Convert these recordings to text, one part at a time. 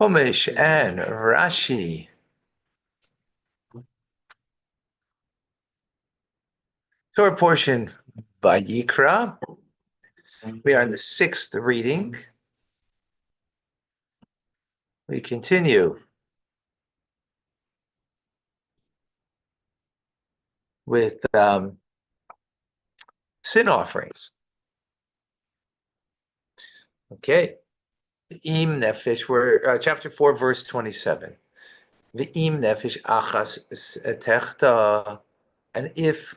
Homish and Rashi. Torah portion Vayikra. We are in the 6th reading. We continue with sin offerings. Okay. Im nefesh, we're chapter 4, verse 27. Im nefesh achas techta, and if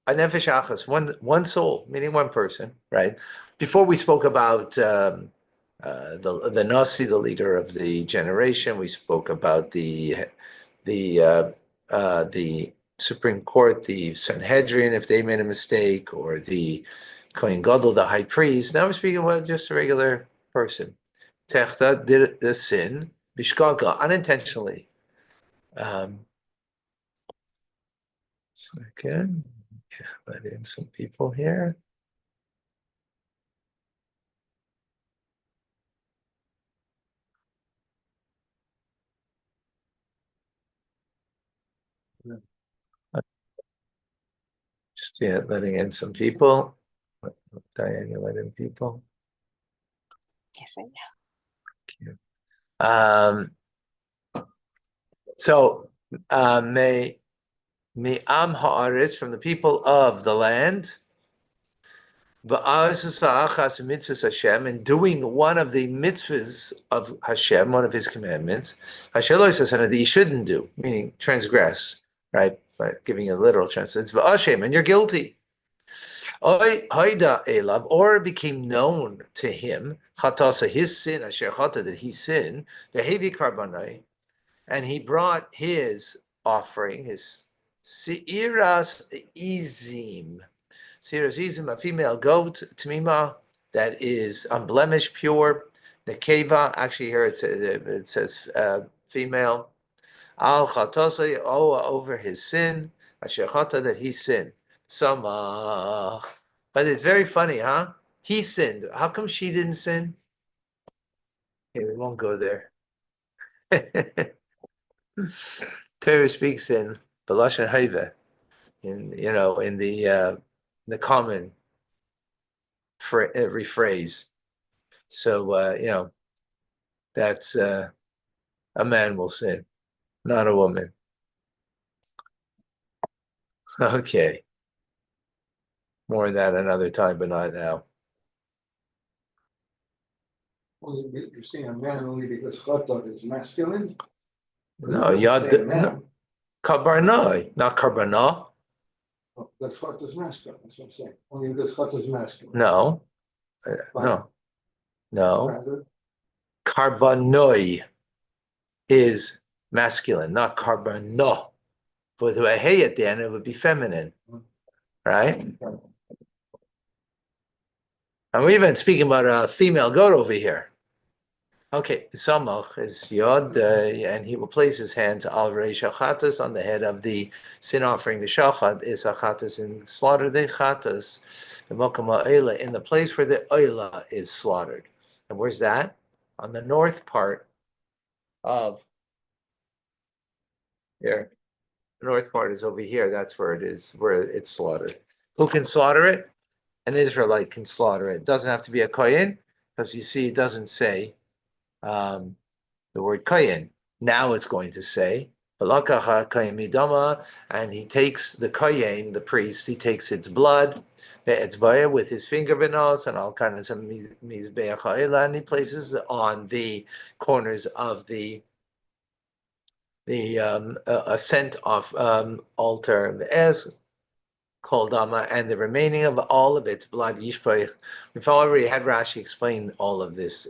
a nefesh achas, one soul, meaning one person, right? Before we spoke about the Nasi, the leader of the generation, we spoke about the Supreme Court, the Sanhedrin, if they made a mistake, or the Kohen Gadol, the high priest. Now we're speaking about just a regular person. Techta did the sin, bishkaga, unintentionally. Second, yeah, let in some people here. Just letting in some people. Diane, you let in people. Yes, I know. So may am haaretz, from the people of the land, and doing one of the mitzvahs of Hashem, one of His commandments, Hashem says that you shouldn't do, meaning transgress, right? But giving a literal translation, it's v'ashem, and you're guilty. Or it became known to him, chatasa, his sin, asher chata, that he sinned, the hevi karbanai, and he brought his offering, his seiras izim. Seiras izim, a female goat, tmima, that is unblemished, pure. The keva, actually here it says female. Al chatasa, over his sin, asher chata, that he sinned. But it's very funny, huh? He sinned. How come she didn't sin? Okay, we won't go there. Torah speaks in the lashon haiva, in the common rephrase. So that's a man will sin, not a woman. Okay. More of that another time, but not now. Well, you're saying a man only because chata is masculine? No, yad karbanai, not karbanah. Oh, that's chata is masculine. That's what I'm saying. Only because chata is masculine. No, no. Rather, Karbanoi is masculine, not karbanah. With a hey at the end, it would be feminine, right? And we're even speaking about a female goat over here. Okay, samach is yod, and he will place his hand al reish achatas, on the head of the sin offering. The shachad is achatas, and slaughter the chatas, the mokama oila, in the place where the oila is slaughtered. And where's that? On the north part of here. The north part is over here. That's where it is, where it's slaughtered. Who can slaughter it? An Israelite can slaughter it. It doesn't have to be a kohen, because you see, it doesn't say the word kohen. Now it's going to say balakacha kohen midama, and he takes the kohen, the priest, he takes its blood, the etzbaya, with his fingernails and all kinds of mizbeach ha'ela, and he places it on the corners of the ascent of altar, as Koldama, and the remaining of all of its blood, Yishbach. We've already had Rashi explain all of this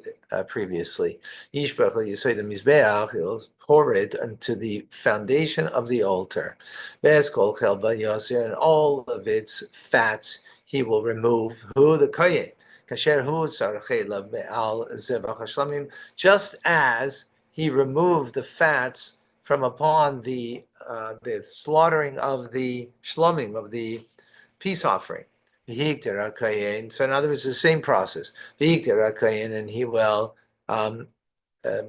previously. Yishbach, you say the Mizbeach, he'll pour it into the foundation of the altar. Be'ez kol chelba yosir, and all of its fats he will remove. Who? The kohen. Kasher hu sarchela be'al zevach hashlamim, just as he removed the fats from upon the slaughtering of the shlomim, of the peace offering. So in other words, the same process. And he will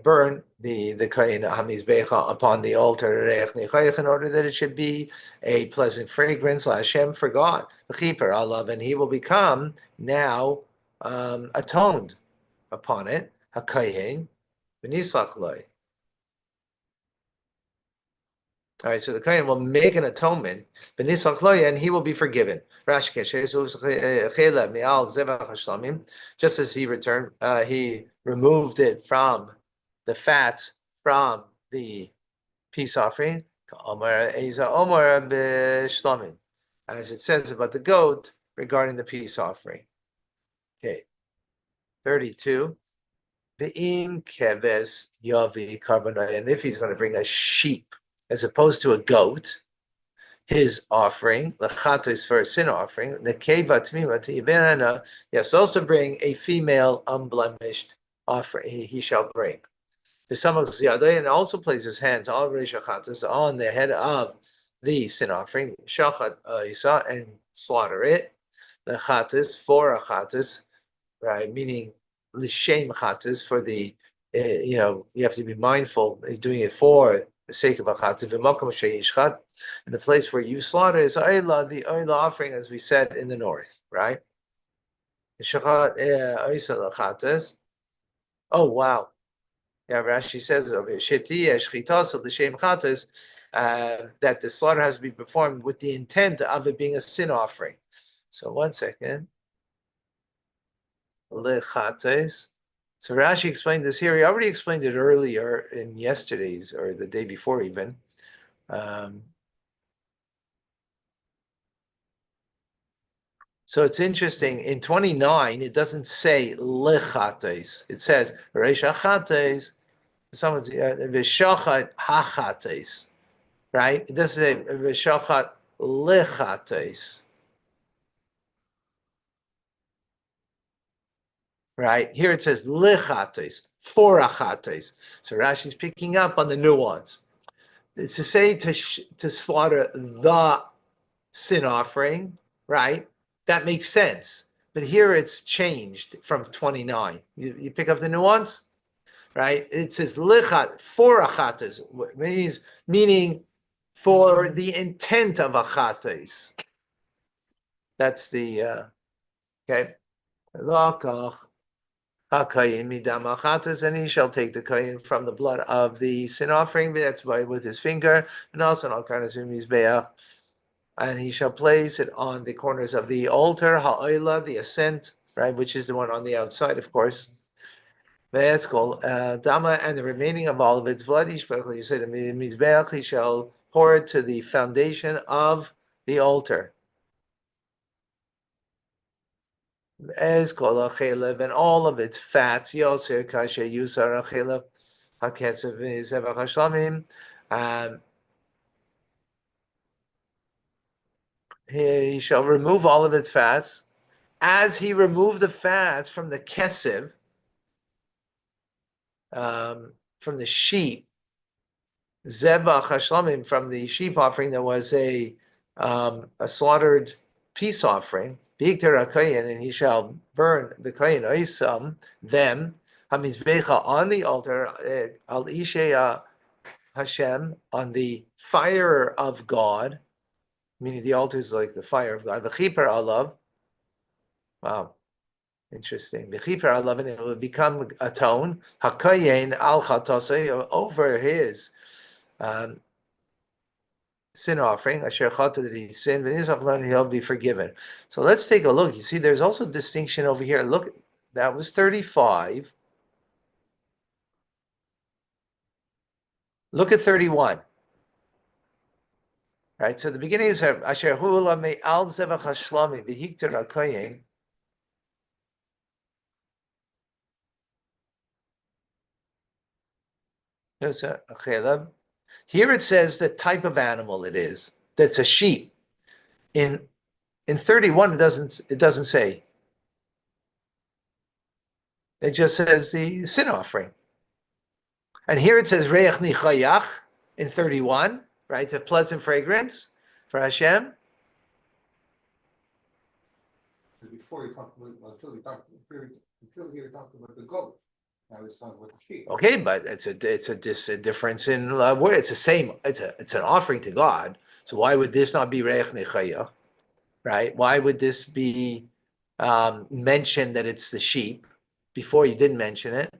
burn the kohen hamizbecha upon the altar in order that it should be a pleasant fragrance Hashem for God. V'chiper alav, and he will become now atoned upon it. HaKohen v'nislach loy. All right, so the kohen will make an atonement, and he will be forgiven. Just as he returned, he removed it from the fats from the peace offering, as it says about the goat regarding the peace offering. Okay, 32. Ve'im keves yavi karbonai, and if he's going to bring a sheep as opposed to a goat, his offering, lechatos for a sin offering, nekeva tmima tibena, yes, also bring a female unblemished offering. He shall bring. The samach ziyadai, and also place his hands on reishachatos, on the head of the sin offering, shachat isa, and slaughter it. Lechatos for a chatos, right? Meaning l'shem chatos, for the you have to be mindful. He's doing it for the sake of a chatos. And the place where you slaughter is ayla, the ayla offering, as we said in the north, right? Oh wow. Yeah, Rashi says that the slaughter has to be performed with the intent of it being a sin offering. So 1 second. Lechates. So Rashi explained this here. He already explained it earlier in yesterday's or the day before even. So it's interesting. In 29, it doesn't say lechates. It says reishachates. Someone's v'shachat hachates. Right? It doesn't say v'shachat lechates. Right? Here it says lechates, for achates. So Rashi's picking up on the nuance. It's to say to slaughter the sin offering, right? That makes sense. But here it's changed from 29. You pick up the nuance, right? It says lichat, for achates, meaning for the intent of achates. That's the, okay. And he shall take the kohen from the blood of the sin offering, that's with his finger, and also an alkarnas, and he shall place it on the corners of the altar, ha'oila, the ascent, right, which is the one on the outside, of course. That's called dama, and the remaining of all of its blood, you say the mizbeach, he shall pour it to the foundation of the altar. As kol ha'chelev, and all of its fats, yoser kasher yusar ha'chelev ha'ketzev zevach hashlamim. He shall remove all of its fats, as he removed the fats from the kesev, from the sheep, zevach hashlamim, from the sheep offering that was a slaughtered peace offering. Vayikra kohen, and he shall burn the kohen oisam, them, hamizbecha, on the altar, al ishei Hashem, on the fire of God, meaning the altar is like the fire of God. V'chiper alav, wow, interesting. V'chiper alav, and it will become atone. HaKohen al chatasei, over his sin offering, asher chata, that he sinned, and he'll be forgiven. So let's take a look. You see, there's also distinction over here. Look, that was 35. Look at 31. Right, so the beginning is asher hula me al zevach hashlami v'hikter hakoyin. Here it says the type of animal it is. That's a sheep. In 31, it doesn't say. It just says the sin offering. And here it says reich nichayach in 31, right? A pleasant fragrance for Hashem. Before you talked about, until you talked about the goat. Now he's talking about the sheep. Okay, but it's a difference in word. It's the same. It's an offering to God. So why would this not be reich nechayah, right? Why would this be mentioned that it's the sheep before you didn't mention it?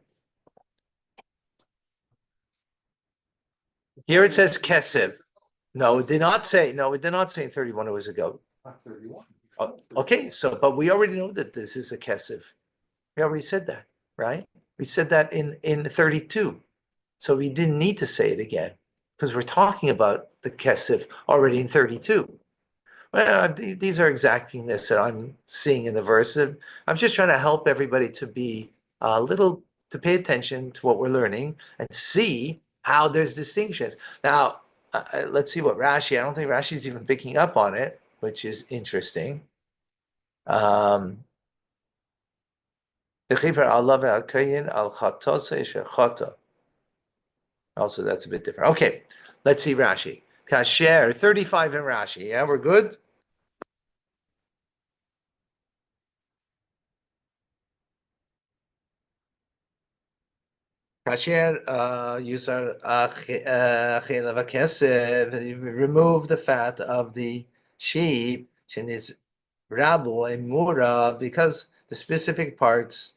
Here it says kesef. No, it did not say. No, it did not say in 31 it was a goat. Not 31. Oh, okay, so but we already know that this is a kesef. We already said that, right? We said that in 32. So we didn't need to say it again because we're talking about the kesef already in 32. Well, these are exactingness that I'm seeing in the verse. I'm just trying to help everybody to be a little, to pay attention to what we're learning and see how there's distinctions. Now, let's see what Rashi, I don't think Rashi's even picking up on it, which is interesting. Also, that's a bit different. Okay, let's see Rashi. Kasher, 35 in Rashi. Yeah, we're good? Kasher, Yusar Achelav Kesev, remove the fat of the sheep, Sheniz Rabu and Mura, because the specific parts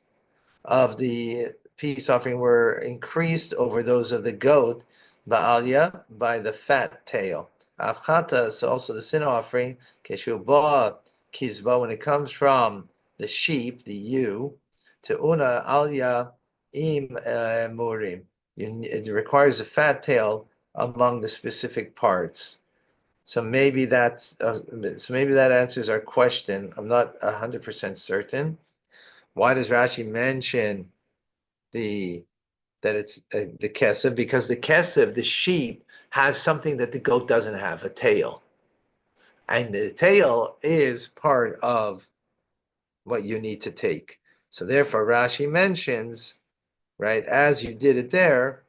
of the peace offering were increased over those of the goat, Ba'alia, by the fat tail. Avchata is also the sin offering, Keshubah, Kizba, when it comes from the sheep, the ewe, to Una Alia Im Murim. It requires a fat tail among the specific parts. So maybe that's so maybe that answers our question. I'm not 100% certain. Why does Rashi mention that it's the kesef? Because the kesef, the sheep, has something that the goat doesn't have, a tail. And the tail is part of what you need to take. So therefore, Rashi mentions, right, as you did it there,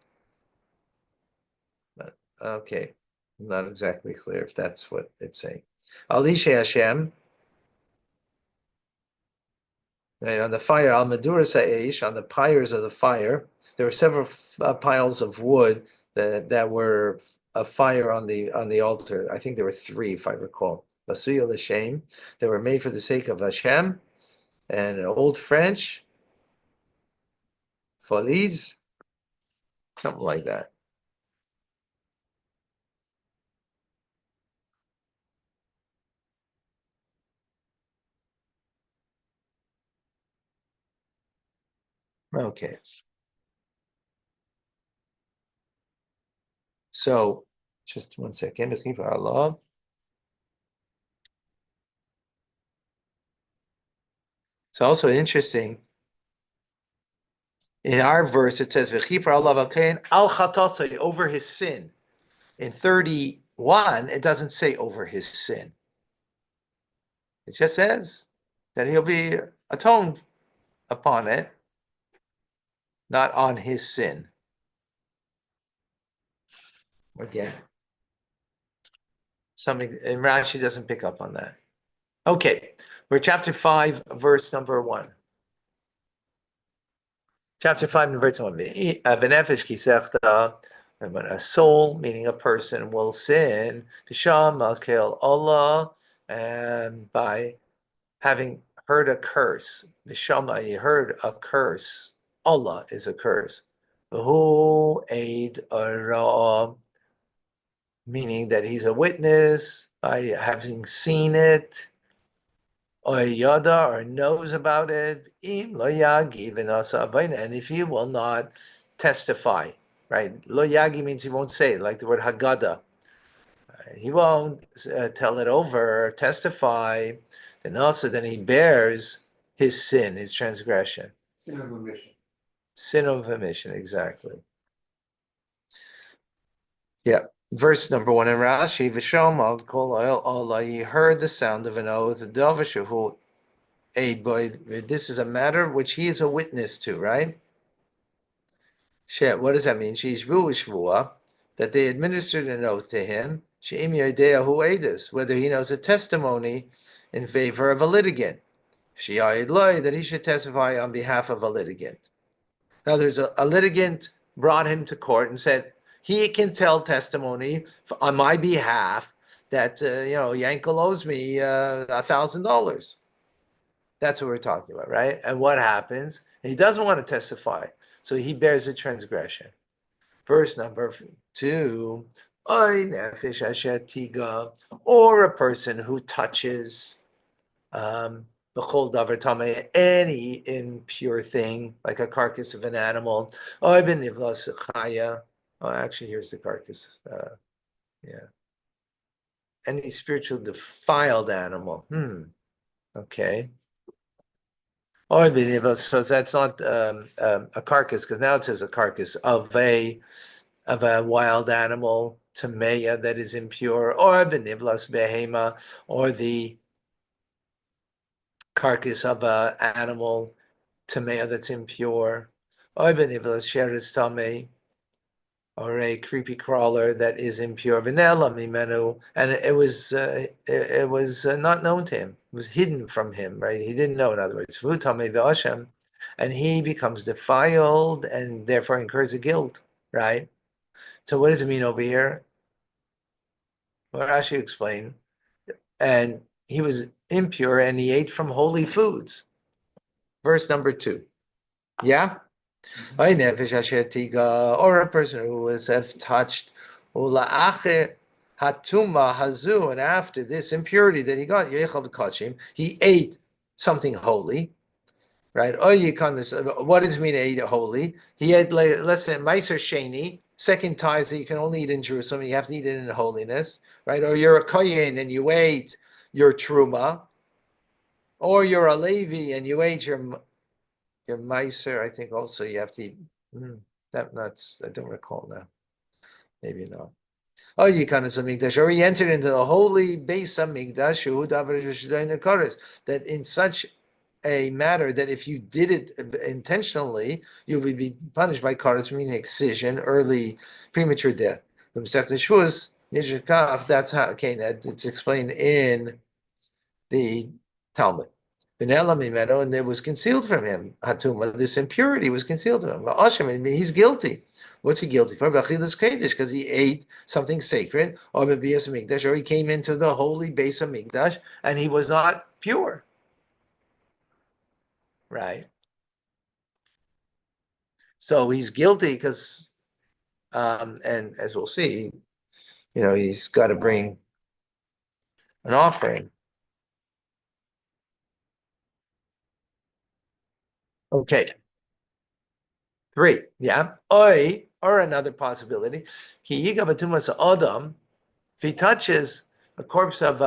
okay, I'm not exactly clear if that's what it's saying. Alisha Hashem, right, on the fire, al maduras ha'esh, on the pyres of the fire, there were several piles of wood that were a fire on the altar. I think there were three, if I recall. Basuya l'shem, they were made for the sake of Hashem, and in Old French, folies, something like that. Okay. So, just one second. It's also interesting. In our verse, it says, al chatasai, over his sin. In 31, it doesn't say over his sin. It just says that he'll be atoned upon it, not on his sin. Again, something, and Rashi doesn't pick up on that. Okay, we're chapter 5, verse number 1. Chapter 5 and verse 1. And when a soul, meaning a person, will sin, Allah, and by having heard a curse, Neshama, he heard a curse. Allah is a curse. Who aid a meaning that he's a witness by having seen it, or yada, or knows about it. Im lo yagiv and if he will not testify, right? Lo yagi means he won't say it, like the word haggadah. He won't tell it over, testify. Then he bears his sin, his transgression. Sin of omission. Sin of omission, exactly. Yeah. Verse number 1 in Rashi, V'shomad kol oil Allah, he heard the sound of an oath, Davashu aid boy. This is a matter which he is a witness to, right? What does that mean? That they administered an oath to him, whether he knows a testimony in favor of a litigant, that he should testify on behalf of a litigant. Now, there's a litigant brought him to court and said he can tell testimony on my behalf that Yankel owes me $1,000. That's what we're talking about, right? And what happens? He doesn't want to testify, so he bears a transgression. Verse number 2, oy nefesh asher tiga, or a person who touches b'chol davar tameh, any impure thing, like a carcass of an animal. Oy benivlas chaya. Oh, actually, here's the carcass. Yeah. Any spiritual defiled animal. Okay. Or so that's not a carcass, because now it says a carcass of a wild animal, tameya, that is impure, or benivlas behema, or the carcass of an animal, tameya, that's impure, or benivlas sheretz tamei, or a creepy crawler that is impure, v'nela mimenu, and it was not known to him. It was hidden from him, right? He didn't know. In other words, v'utamei v'ashem, and he becomes defiled and therefore incurs a guilt, right? So what does it mean over here? Well, Rashi explained, and he was impure and he ate from holy foods. Verse number 2. Yeah? Or a person who was touched, hatuma hazu, and after this impurity that he got, he ate something holy, right? What does it mean to eat holy? He had, let's say, Meiser Sheni, second ties that you can only eat in Jerusalem, you have to eat it in holiness, right? Or you're a Kohen and you ate your Truma, or you're a Levi and you ate your Meiser, I think also you have to eat. That's, I don't recall now. Maybe not. Oh, Yikanas Hamikdash, or he entered into the holy base of Mikdash, that in such a matter that if you did it intentionally, you would be punished by kares, meaning excision, early premature death. That's how, okay, it's explained in the Talmud. And it was concealed from him. Hatuma, this impurity was concealed from him. He's guilty. What's he guilty for? Because he ate something sacred, or he came into the holy base of Mikdash and he was not pure. Right. So he's guilty because, and as we'll see, he's got to bring an offering. Okay. 3, yeah. Or another possibility. Adam, if he touches a corpse of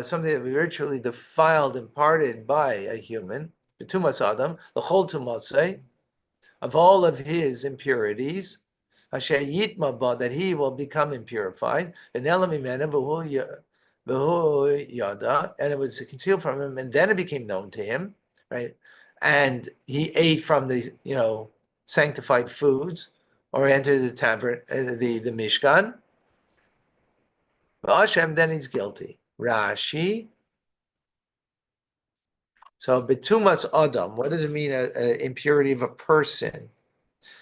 something that we virtually defiled, imparted by a human, betumas Adam, the whole tumasei, of all of his impurities, that he will become impurified, and it was concealed from him, and then it became known to him, right? And he ate from the sanctified foods, or entered the the Mishkan. Hashem, then he's guilty. Rashi. So betumas Adam, what does it mean? Impurity of a person.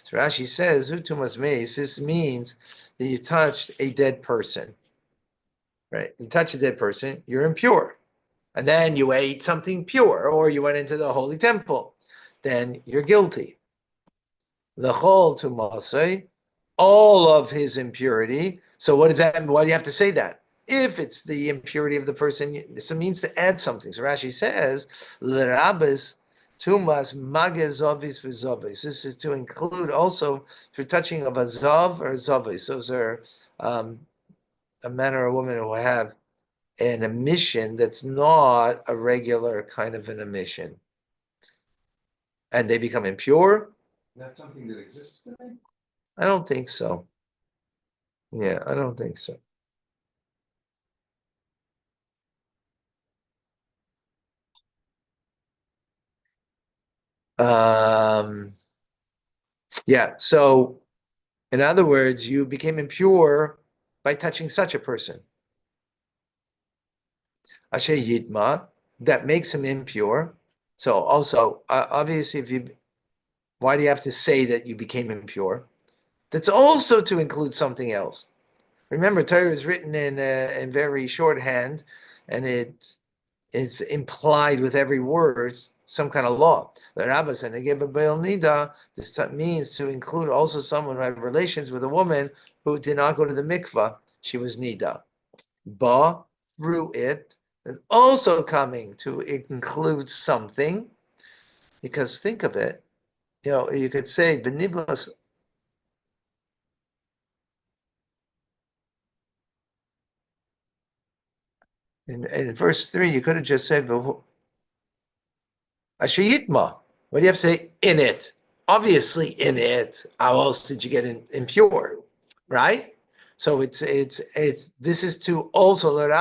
So Rashi says, "Utumas meis." This means that you touched a dead person, right? You touch a dead person, you're impure, and then you ate something pure, or you went into the holy temple, then you're guilty. L'chol tumasei, all of his impurity. So what does that mean? Why do you have to say that? If it's the impurity of the person, this means to add something. So Rashi says, "L'rabes tumas magezovis v'zovis." This is to include also through touching of a zav or zovis. Those are a man or a woman who have an emission that's not a regular kind of an emission, and they become impure. That's something that exists today? I don't think so. Yeah, I don't think so. Yeah, so in other words, you became impure by touching such a person. Asher Yitma, that makes him impure. So also, obviously, if you Why do you have to say that you became impure? That's also to include something else. Remember, Torah is written in very shorthand, and it's implied with every word some kind of law. The Rabbah said, this means to include also someone who had relations with a woman who did not go to the mikvah. She was nida. Ba, through it, is also coming to include something, because think of it, you could say, benivlas. In verse 3, you could have just said, Ashayitma. What do you have to say? In it. Obviously, in it. How else did you get impure? Right? So it's this is to also that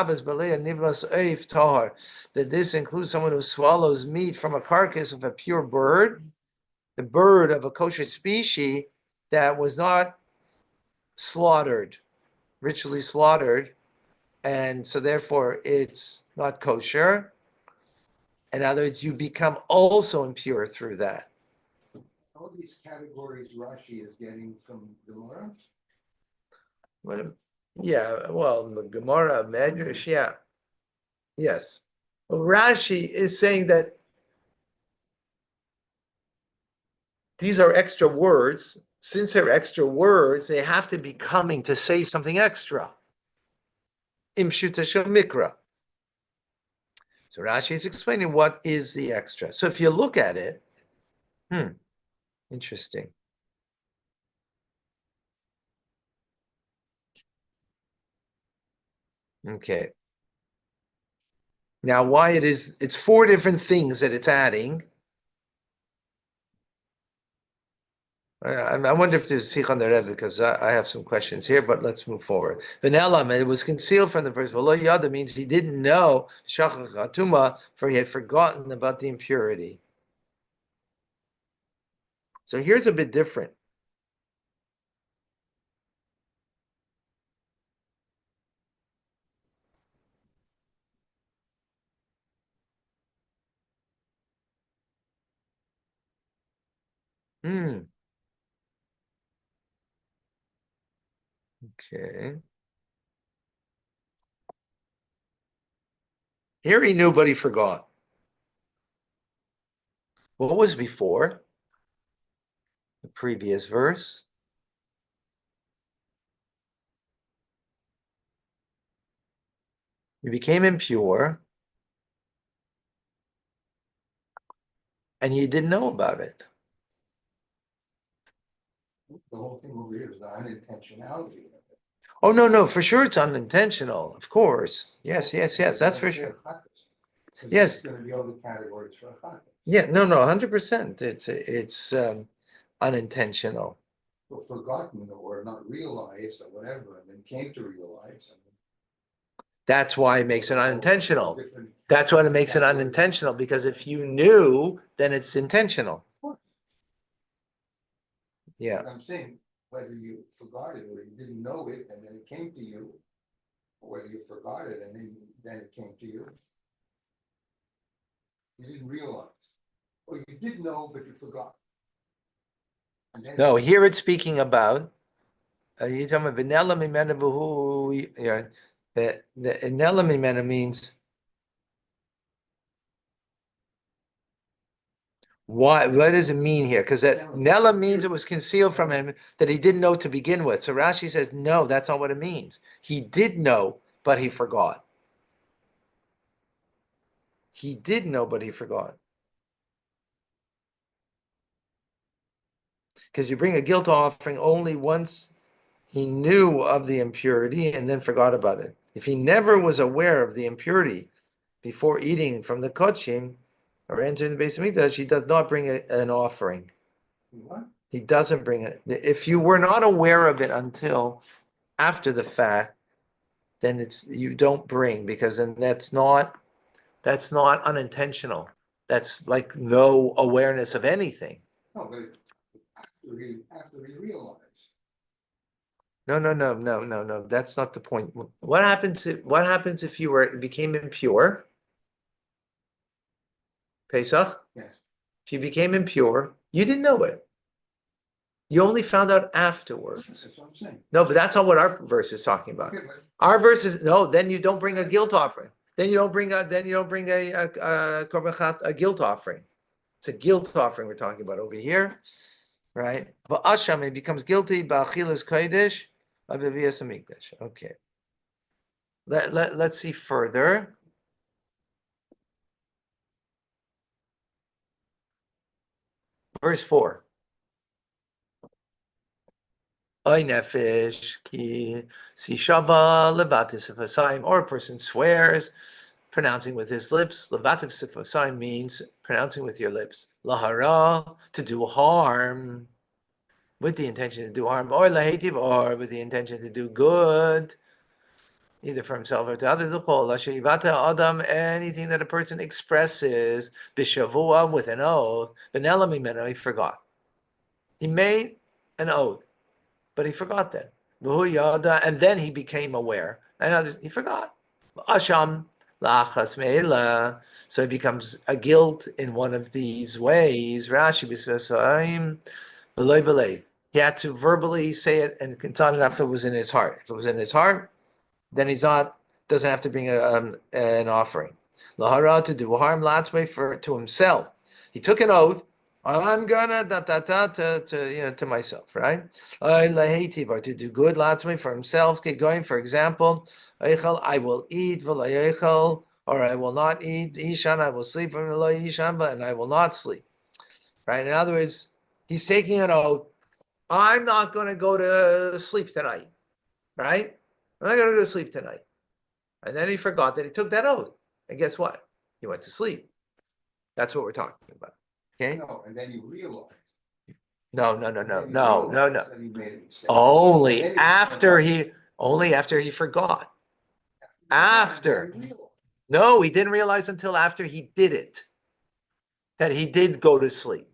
this includes someone who swallows meat from a carcass of a pure bird, the bird of a kosher species that was not slaughtered, ritually slaughtered, and so therefore it's not kosher. In other words, you become also impure through that. All these categories Rashi is getting from Gemara. Yeah, well, Gemara, Medrash, yeah. Yes. Well, Rashi is saying that these are extra words. Since they're extra words, they have to be coming to say something extra. Imshuta shel mikra. So Rashi is explaining what is the extra. So if you look at it, interesting. Okay. Now, why it's four different things that it's adding. I wonder if there's a sikh on the Rebbe, because I have some questions here, but let's move forward. V'nelam, it was concealed from the first. V'lo yada means he didn't know shachach atuma, for he had forgotten about the impurity. So here's a bit different. Okay. Here he knew, but he forgot. What was before? The previous verse. You became impure, and you didn't know about it. The whole thing over here is the unintentionality of it. Oh, no, for sure it's unintentional, of course. Yes, that's for sure. Yes. It's going to be all the categories for a chatas. Yeah, no, 100%. It's unintentional. So forgotten or not realized or whatever, and then came to realize. That's why it makes it unintentional. That's what it makes it unintentional, because if you knew, then it's intentional. Yeah. I'm saying whether you forgot it or you didn't know it and then it came to you, or whether you forgot it and then it came to you. You didn't realize, or you did know but you forgot. No, here it's speaking about. You're talking about vanilla mimena v'hu. The vanilla mimena means. Why? What does it mean here? Because that Nella means it was concealed from him, that he didn't know to begin with. So Rashi says, no, that's not what it means. He did know, but he forgot. He did know, but he forgot. Because you bring a guilt offering only once he knew of the impurity and then forgot about it. If he never was aware of the impurity before eating from the kochim or entering the base of mikdash, he does not bring an offering. What? He doesn't bring it. If you were not aware of it until after the fact, then you don't bring, because then that's not unintentional. That's like no awareness of anything. No, but after he realized. No. That's not the point. What happens if you became impure? Pesach? Yes. If you became impure, you didn't know it. You only found out afterwards. That's what I'm saying. No, but that's not what our verse is talking about. Okay, but Our verse is no. Then you don't bring a guilt offering. Then you don't bring a. Then you don't bring a korban chat, a guilt offering. It's a guilt offering we're talking about over here, right? But Asham, it becomes guilty. Ba'achilas kodesh, avivias hamikdash. Okay. Let's see further. Verse 4. Oy nefesh ki si shaba levatis sifasayim, or a person swears, pronouncing with his lips. Levatis sifasayim means pronouncing with your lips. Lahara, to do harm, with the intention to do harm, or lahetiv, or with the intention to do good, either for himself or to others. Adam, anything that a person expresses bishavua with an oath, benela mimeno, he forgot. He made an oath, but he forgot that. And then he became aware. And others, he forgot. Asham lachas meila. So it becomes a guilt in one of these ways. Rashi b'svasayim b'loy b'lei. He had to verbally say it, and it's not enough if it was in his heart. If it was in his heart, then he's not, doesn't have to bring an offering. Lahara, to do harm, latzway, for to himself. He took an oath. I'm gonna to myself, right? Or to do good, latzway, for himself. Keep going. For example, I will eat, or I will not eat. Ishan, I will sleep, and I will not sleep. Right. In other words, he's taking an oath. I'm not going to go to sleep tonight. Right. I'm not going to go to sleep tonight. And then he forgot that he took that oath. And guess what? He went to sleep. That's what we're talking about. Okay? no, and then you realize. No. Then you realize that he made a mistake. Only And then after he forgot. After. Then you realize. No, he didn't realize until after he did it. That he did go to sleep.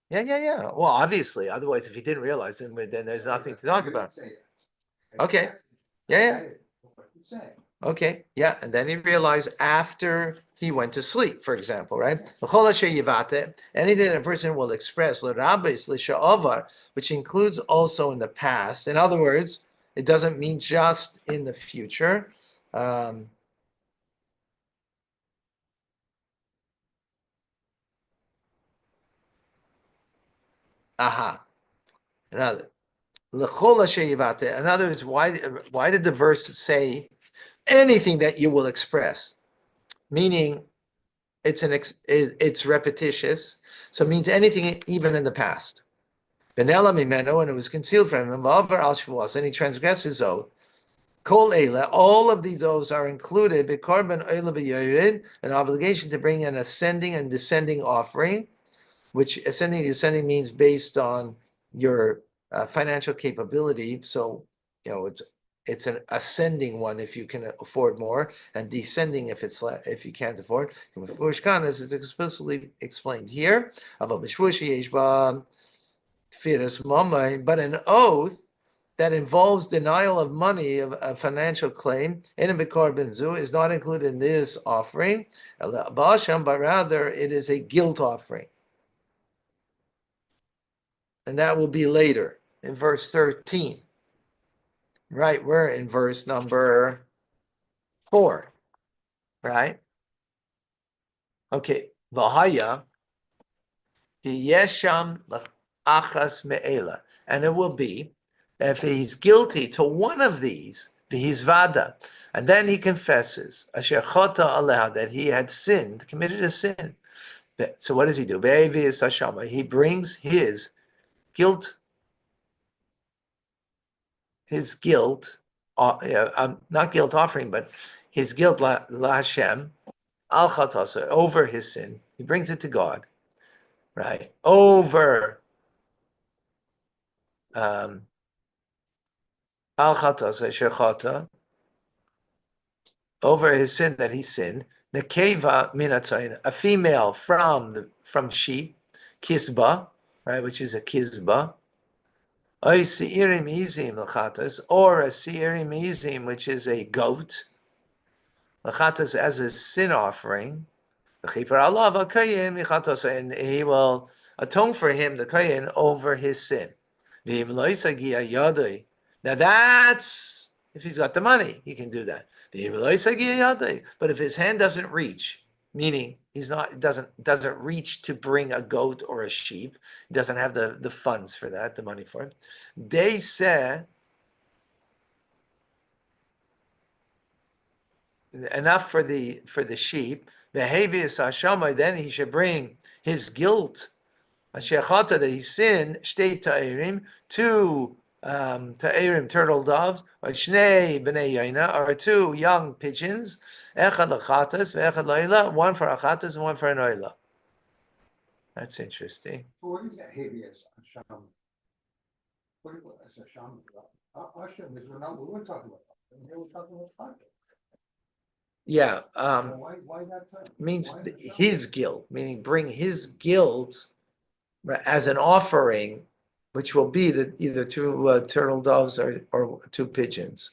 Yeah. Well, obviously. Otherwise, if he didn't realize, then there's nothing to talk You about. didn't say that. Okay. Yeah. That is what you're saying. Okay, yeah, and then he realized after he went to sleep, for example, right? Anything that a person will express, which includes also in the past. In other words, it doesn't mean just in the future. In other words, why did the verse say anything that you will express? Meaning it's repetitious, so it means anything even in the past. Benela mimeno, and it was concealed from him, and he transgressed his oath. Kol eila, all of these oaths are included, b'korban oila b'yored, an obligation to bring an ascending and descending offering, which ascending and descending means based on your financial capability. So, it's an ascending one if you can afford more, and descending if you can't afford. As it's explicitly explained here, but an oath that involves denial of money, of a financial claim, is not included in this offering, but rather it is a guilt offering. And that will be later in verse 13. Right, we're in verse number 4, right? Okay, Vahaya, Yesham Achas Me'ela. And it will be, if he's guilty to one of these, he's Vada, and then he confesses, Asher Chota Aleha, that he had sinned, committed a sin. So what does he do? He brings his guilt, not guilt offering, but his guilt la Hashem, al chatasa, over his sin. He brings it to God, right? Over al chatasa shechata, over his sin that he sinned. Nekeva minatzayin, a female from sheep, kisba, right, which is a kisba. Oy seirim izim lachatas, or a seirim izim, which is a goat. Lachatas as a sin offering. And he will atone for him, the kohen, over his sin. Now that's if he's got the money, he can do that. But if his hand doesn't reach, meaning he's not doesn't reach to bring a goat or a sheep, he doesn't have the funds for that, the money for it. They say enough for the sheep. The habeas hashamai, then he should bring his guilt, ashechata, that he sinned, shtei ta'irim, two ta'irim, turtle doves, or shnei b'nei yaina, or two young pigeons, echad lachatas, ve'echad la'ila, one for achatas and one for an oila. That's interesting. So what is that habeas Hashem? What is Hashem? Hashem is we weren't talking about Hashem, here we're talking about Hashem. Yeah, Why that term? means Why Hashem? his guilt, meaning bring his guilt as an offering, which will be either two turtle doves or two pigeons.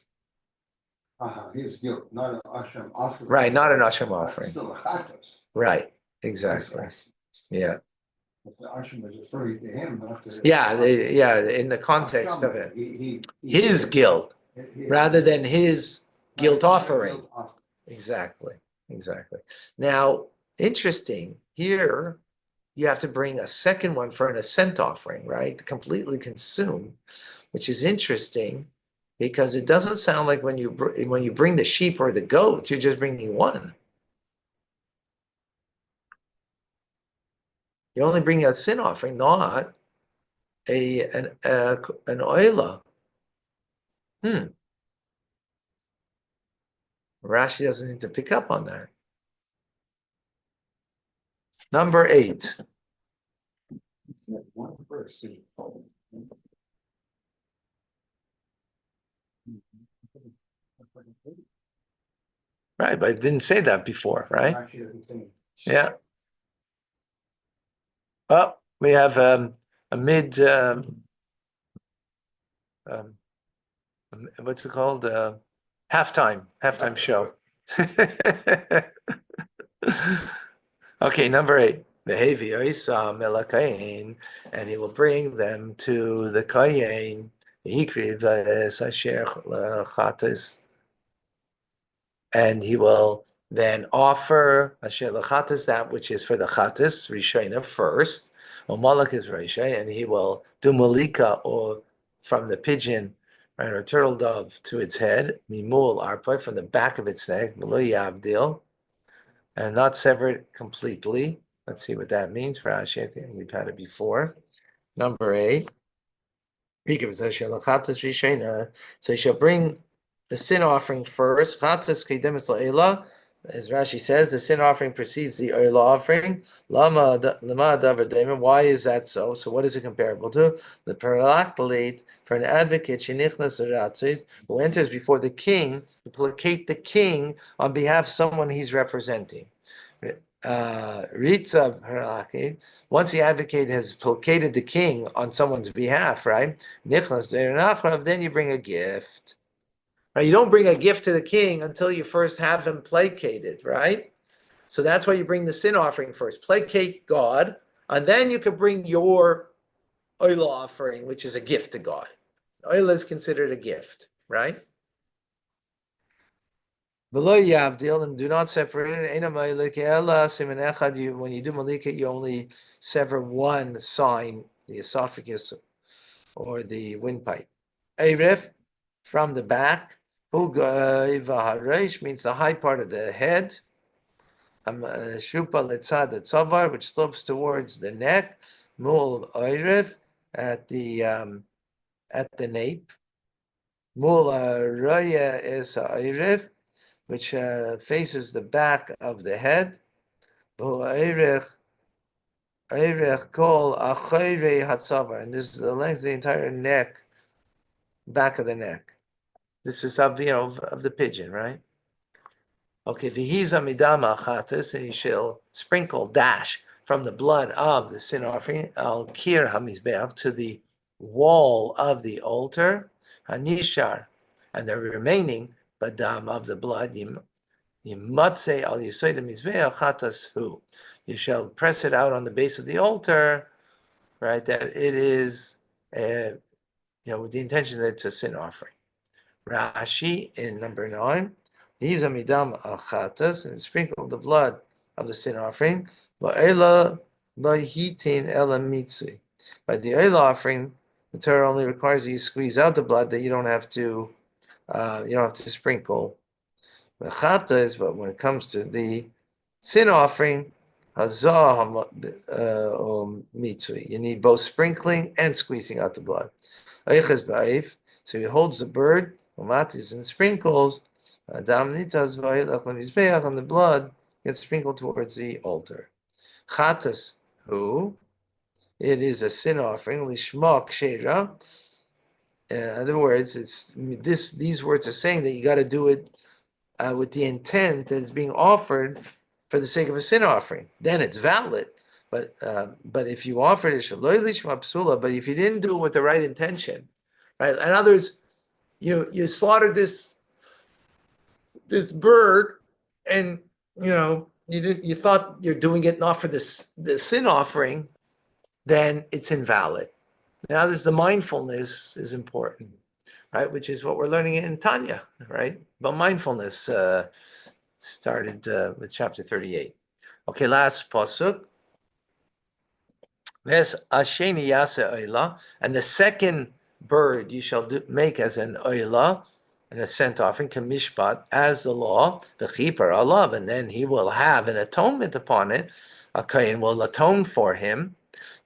His guilt, not an Hashem offering. Right, not an Hashem offering. Still a chatos. Right, exactly. Yeah, But the Hashem is referring to him, not to. yeah, in the context of it, his he- guilt he- rather than his guilt not a offering. guilt offering. Exactly. Now, interesting here. You have to bring a second one for an ascent offering, right? Completely consumed, which is interesting because it doesn't sound like when you bring the sheep or the goat, you're just bringing one. You're only bringing a sin offering, not an oila. Rashi doesn't seem to pick up on that. Number 8. One verse. Right, but I didn't say that before, right? Actually, doesn't say. Yeah. Well, we have a mid, what's it called? Halftime show. Okay, number 8. And he will bring them to the Kayin. And he will then offer asher lachatas, that which is for the chatas, rishayna first. Malak is Rishay, and he will do malika or from the pigeon, right, or turtle dove to its head, mimul arpa, from the back of its neck, below yavdil, and not severed completely. Let's see what that means for Rashi. I think we've had it before. Number 8. So he shall bring the sin offering first. As Rashi says, the sin offering precedes the oil offering. Why is that so? So what is it comparable to? The paraclete for an advocate who enters before the king to placate the king on behalf of someone he's representing. Ritza paraclete, once the advocate has placated the king on someone's behalf, right? Then you bring a gift. Now, you don't bring a gift to the king until you first have him placated, right? So that's why you bring the sin offering first. Placate God, and then you can bring your oil offering, which is a gift to God. Oil is considered a gift, right? Below Yavdil, and do not separate it. When you do malika, you only sever one sign, the esophagus or the windpipe. Eiref, from the back. Means the high part of the head. Shupa letzad tzavar, which slopes towards the neck. Mul oiref, at the nape. Mul raya is oiref, which faces the back of the head. Oirech kol achayre hatzavar, and this is the length of the entire neck, back of the neck. This is of the pigeon, right? Okay, v'hiza midama achatas, and he shall sprinkle, dash from the blood of the sin offering al kir hamizbeach, to the wall of the altar, hanishar, and the remaining badam of the blood yimatze al yisoid hamizbeach chatas hu. You shall press it out on the base of the altar, right? That it is with the intention that it's a sin offering. Rashi in number 9, he's a midam achatas, and sprinkle the blood of the sin offering. Va'ela lohitin ela mitzui. By the oil offering, the Torah only requires that you squeeze out the blood, that you don't have to sprinkle. The chata is, but when it comes to the sin offering, mitzui, you need both sprinkling and squeezing out the blood. So he holds the bird, umatis, and sprinkles. Adam nitas va'ilach lemizbeach, and the blood gets sprinkled towards the altar. Chatas, who it is a sin offering, lishma kshera. In other words, these words are saying that you got to do it with the intent that it's being offered for the sake of a sin offering. Then it's valid. But if you offered it shaloi lishma psula, but if you didn't do it with the right intention, right? In other words, you slaughtered this bird, and you thought you're doing it not for the sin offering, then it's invalid. Now there's the mindfulness is important, right? Which is what we're learning in Tanya, right? But mindfulness started with chapter 38. Okay, last pasuk. There's asheni yase oila, and the second bird you shall make as an oila, an ascent offering, kamishpat, as the law, the keeper alav, and then he will have an atonement upon it. A kohen will atone for him,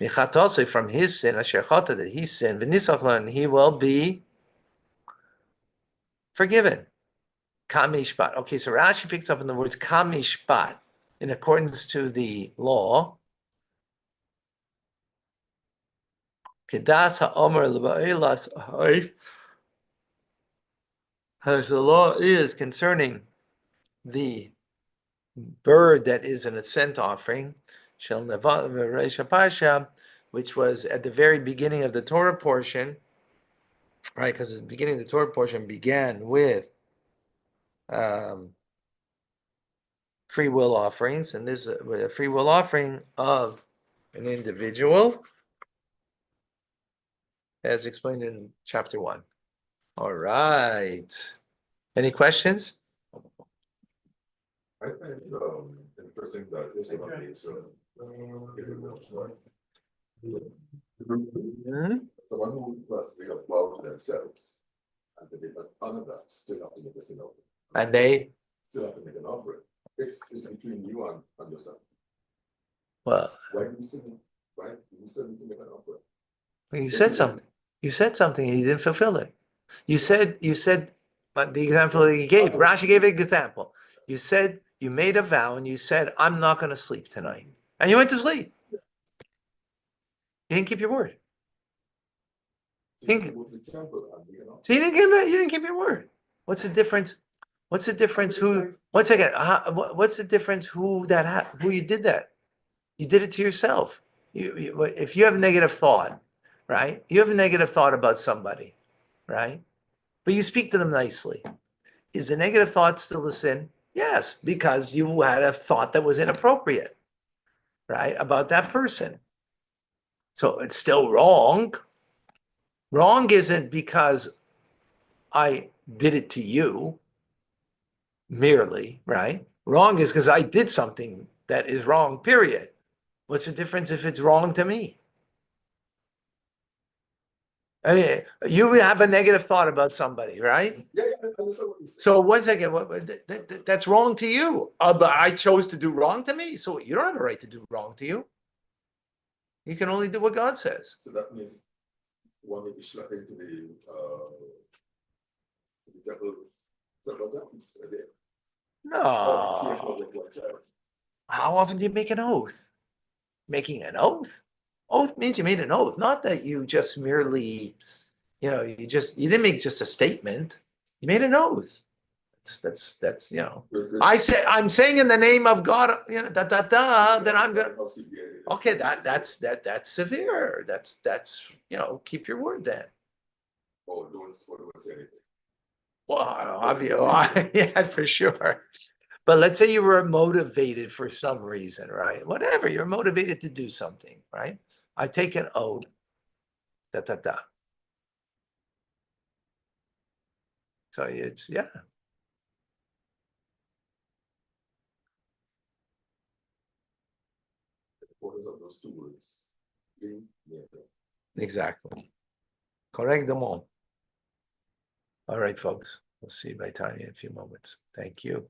michatase, from his sin, asher chata, that he sinned, v'nisachla, and he will be forgiven. Kamishpat. Okay, so Rashi picks up in the words kamishpat, in accordance to the law. Kedas ha'omer l'ba'ilas ha'if, as the law is concerning the bird that is an ascent offering, shel nevat v'reisha parsha, which was at the very beginning of the Torah portion, right? Because the beginning of the Torah portion began with free will offerings, and this is a free will offering of an individual, as explained in chapter 1. All right. Any questions? I find interesting that if someone makes someone who classically applaud themselves and they did not honor that, still have to make a sin offering. And they, Still have to make an offering. It's between you and yourself. well, Why do you still need to make an offering? you said something. You said something and you didn't fulfill it. You said, but the example that you gave, Rashi gave an example. You said you made a vow and you said, I'm not going to sleep tonight. And you went to sleep. You didn't keep your word. So you go to the temple and make an offering. So you didn't keep your word. What's the difference? What's the difference? Who? 1 second. What's the difference? Who you did that? You did it to yourself. If you have a negative thought, right? You have a negative thought about somebody, right? But you speak to them nicely. Is the negative thought still a sin? Yes, because you had a thought that was inappropriate, right, about that person. So it's still wrong. Wrong isn't because I did it to you merely, right? Wrong is because I did something that is wrong, period. What's the difference if it's wrong to me? I mean, you have a negative thought about somebody, right? Yeah, I understand what you said. So 1 second, that's wrong to you. But I chose to do wrong to me, so you don't have a right to do wrong to you. You can only do what God says. So that means one may be struck into the temple several times a day. No. How often do you make an oath? Making an oath? Oath means you made an oath, not that you just merely, you didn't make just a statement. You made an oath. That's I'm saying in the name of God, then I'm gonna. Okay, that's severe. That's keep your word then. Oh, don't say anything. Well, obviously, yeah, for sure. But let's say you were motivated for some reason, right? Whatever, you're motivated to do something, right? I take an oath, So it's, yeah. The importance of those two words. Being near them. Exactly. Correct them all. All right, folks. We'll see you by Tanya in a few moments. Thank you.